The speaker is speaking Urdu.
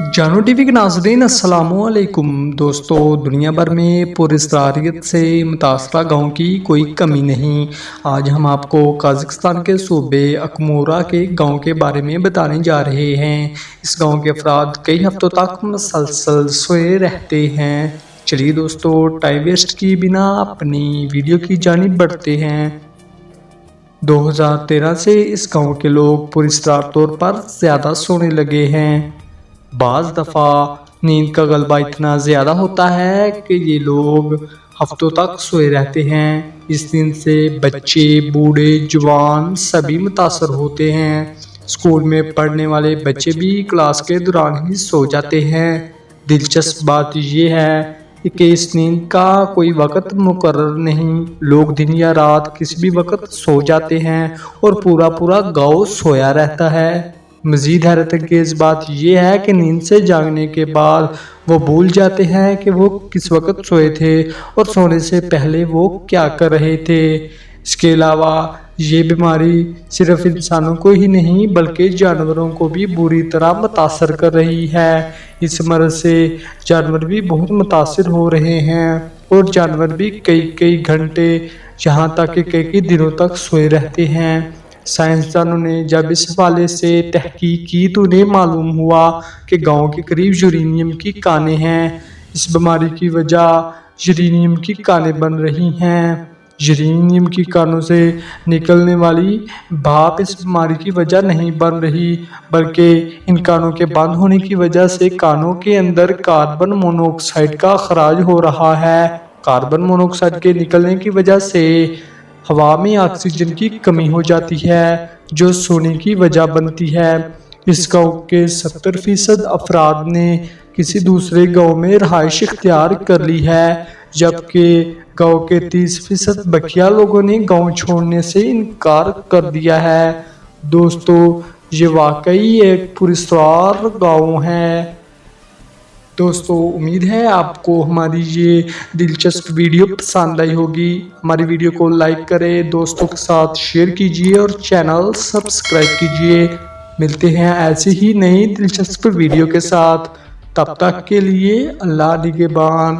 جانو ٹی وی کے ناظرین السلام علیکم دوستو، دنیا بھر میں پراسراریت سے متاثرہ گاؤں کی کوئی کمی نہیں۔ آج ہم آپ کو قازقستان کے صوبے اخمورا کے گاؤں کے بارے میں بتانے جا رہے ہیں۔ اس گاؤں کے افراد کئی ہفتوں تک مسلسل سوئے رہتے ہیں۔ چلیے دوستو، ٹائم ویسٹ کی بنا اپنی ویڈیو کی جانب بڑھتے ہیں۔ 2013 سے اس گاؤں کے لوگ پراسرار طور پر زیادہ سونے لگے ہیں۔ بعض دفعہ نیند کا غلبہ اتنا زیادہ ہوتا ہے کہ یہ لوگ ہفتوں تک سوئے رہتے ہیں۔ اس نیند سے بچے، بوڑھے، جوان سبھی متاثر ہوتے ہیں۔ اسکول میں پڑھنے والے بچے بھی کلاس کے دوران ہی سو جاتے ہیں۔ دلچسپ بات یہ ہے کہ اس نیند کا کوئی وقت مقرر نہیں، لوگ دن یا رات کسی بھی وقت سو جاتے ہیں اور پورا گاؤں سویا رہتا ہے۔ مزید حیرت انگیز بات یہ ہے کہ نیند سے جاگنے کے بعد وہ بھول جاتے ہیں کہ وہ کس وقت سوئے تھے اور سونے سے پہلے وہ کیا کر رہے تھے۔ اس کے علاوہ یہ بیماری صرف انسانوں کو ہی نہیں بلکہ جانوروں کو بھی بری طرح متاثر کر رہی ہے۔ اس مرض سے جانور بھی بہت متاثر ہو رہے ہیں اور جانور بھی کئی گھنٹے یہاں تک کہ کئی دنوں تک سوئے رہتے ہیں۔ سائنسدانوں نے جب اس حوالے سے تحقیق کی تو انہیں معلوم ہوا کہ گاؤں کے قریب یورینیم کی کانیں ہیں۔ اس بیماری کی وجہ یورینیم کی کانیں بن رہی ہیں۔ یورینیم کی کانوں سے نکلنے والی بھاپ اس بیماری کی وجہ نہیں بن رہی بلکہ ان کانوں کے بند ہونے کی وجہ سے کانوں کے اندر کاربن مونو آکسائیڈ کا اخراج ہو رہا ہے۔ کاربن مونو آکسائیڈ کے نکلنے کی وجہ سے ہوا میں آکسیجن کی کمی ہو جاتی ہے جو سونے کی وجہ بنتی ہے۔ اس گاؤں کے 70% افراد نے کسی دوسرے گاؤں میں رہائش اختیار کر لی ہے جبکہ گاؤں کے 30% بقیہ لوگوں نے گاؤں چھوڑنے سے انکار کر دیا ہے۔ دوستو، یہ واقعی ایک پراسرار گاؤں ہے۔ دوستو، امید ہے آپ کو ہماری یہ دلچسپ ویڈیو پسند آئی ہوگی۔ ہماری ویڈیو کو لائک کریں، دوستوں کے ساتھ شیئر کیجیے اور چینل سبسکرائب کیجیے۔ ملتے ہیں ایسی ہی نئی دلچسپ ویڈیو کے ساتھ، تب تک کے لیے اللہ نگہبان۔